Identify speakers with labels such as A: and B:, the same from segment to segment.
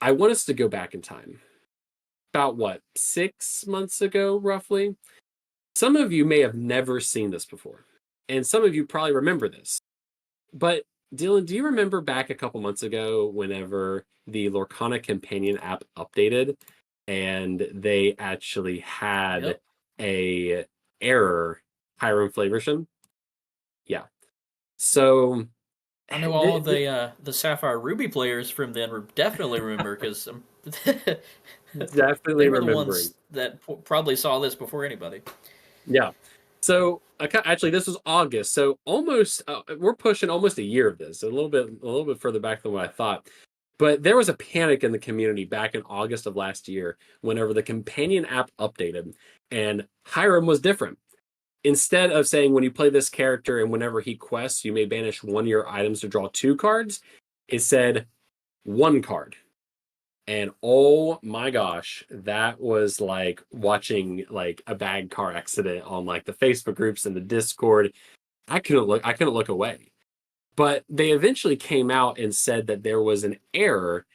A: I want us to go back in time. About what, 6 months ago, roughly? Some of you may have never seen this before, and some of you probably remember this. But Dylan, do you remember back a couple months ago whenever the Lorcana companion app updated and they actually had
B: Yep.
A: a error, Hiram Flaversham? Yeah. So
B: I know all the Sapphire Ruby players from then definitely remember because
A: definitely
B: they were the
A: remembering.
B: ones that probably saw this before anybody.
A: Yeah. So actually, this was August, so almost we're pushing almost a year of this, a little bit further back than what I thought. But there was a panic in the community back in August of last year, whenever the companion app updated, and Hiram was different. Instead of saying when you play this character and whenever he quests, you may banish one of your items to draw two cards, it said one card. And oh my gosh, that was like watching like a bad car accident on like the Facebook groups and the Discord. I couldn't look away. But they eventually came out and said that there was an error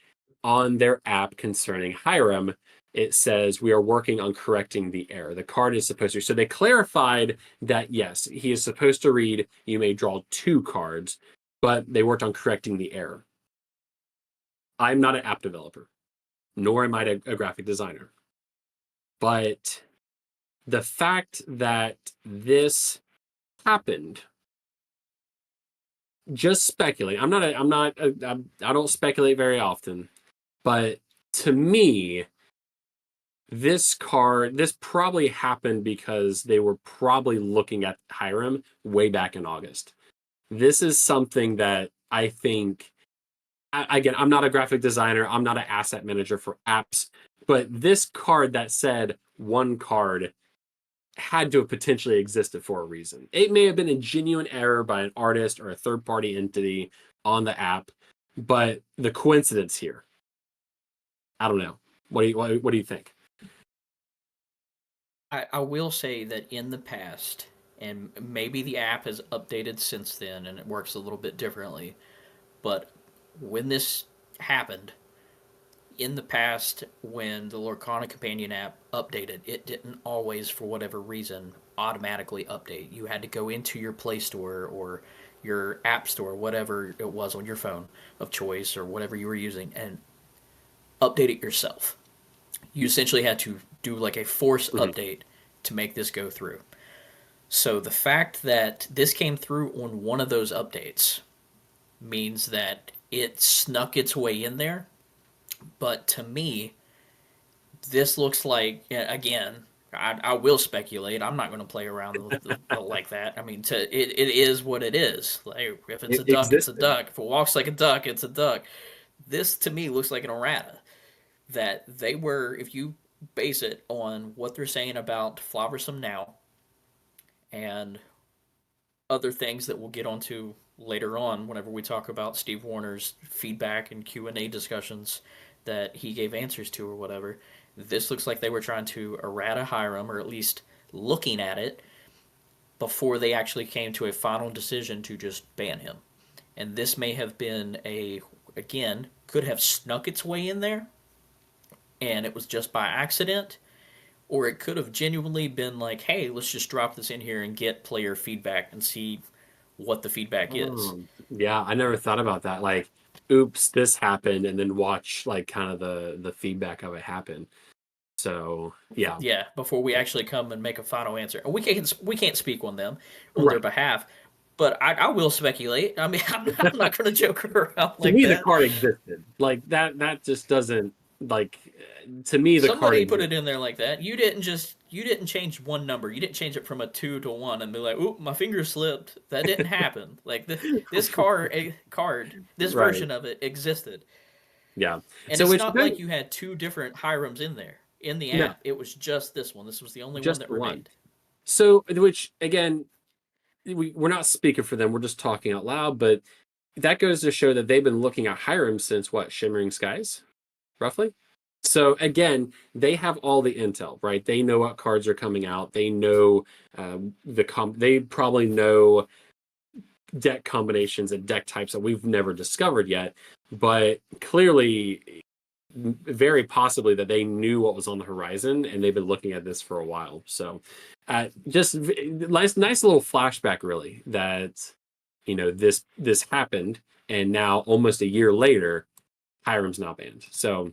A: on their app concerning Hiram. It says we are working on correcting the error. The card is supposed to. So they clarified that yes, he is supposed to read, you may draw two cards, but they worked on correcting the error. I'm not an app developer, nor am I a graphic designer. But the fact that this happened, just speculate. I don't speculate very often, but to me, this probably happened because they were probably looking at Hiram way back in August. This is something that I think, again, I'm not a graphic designer, I'm not an asset manager for apps, but this card that said one card had to have potentially existed for a reason. It may have been a genuine error by an artist or a third party entity on the app, but the coincidence here, I don't know. What do you think?
B: I will say that in the past, and maybe the app has updated since then and it works a little bit differently, but when this happened, in the past, when the Lorcana companion app updated, it didn't always, for whatever reason, automatically update. You had to go into your Play Store or your App Store, whatever it was on your phone of choice or whatever you were using, and update it yourself. You essentially had to do like a force
A: Mhm.
B: update to make this go through. So the fact that this came through on one of those updates means that it snuck its way in there. But to me, this looks like, again, I will speculate. I'm not going to play around like that. I mean, it is what it is. Like if it's a
A: It
B: duck, it's a
A: existed.
B: duck. If it walks like a duck, it's a duck. This to me looks like an errata that they were. If you base it on what they're saying about Flaversome now and other things that we'll get onto later on whenever we talk about Steve Warner's feedback and Q&A discussions that he gave answers to or whatever, this looks like they were trying to errata Hiram, or at least looking at it before they actually came to a final decision to just ban him. And this may have been again, could have snuck its way in there and it was just by accident, or it could have genuinely been like, hey, let's just drop this in here and get player feedback and see what the feedback is.
A: Yeah, I never thought about that. Like, oops, this happened, and then watch like kind of the feedback of it happen. So yeah,
B: Yeah, before we actually come and make a final answer. And we can't speak on them on their
A: right.
B: behalf, but I will speculate. I mean, I'm not going to joke around
A: To
B: like
A: me, the
B: that.
A: card existed. Like that. That just doesn't like. To me, the card
B: Somebody put
A: exists.
B: it in there like that. You didn't change one number. You didn't change it from a 2 to 1 and be like, "Oop, my finger slipped." That didn't happen. Like this card, this
A: Right.
B: version of it existed.
A: Yeah.
B: And
A: So
B: it's
A: which
B: not like you had two different Hirams in there. In the
A: no,
B: app, it was just this one. This was the only one
A: just
B: that
A: one.
B: remained.
A: So which again, we're not speaking for them. We're just talking out loud. But that goes to show that they've been looking at Hiram since what, Shimmering Skies, roughly. So again, they have all the intel, right? They know what cards are coming out. They know They probably know deck combinations and deck types that we've never discovered yet. But clearly, very possibly that they knew what was on the horizon and they've been looking at this for a while. So, just nice little flashback, really, that this happened, and now almost a year later, Hiram's not banned. So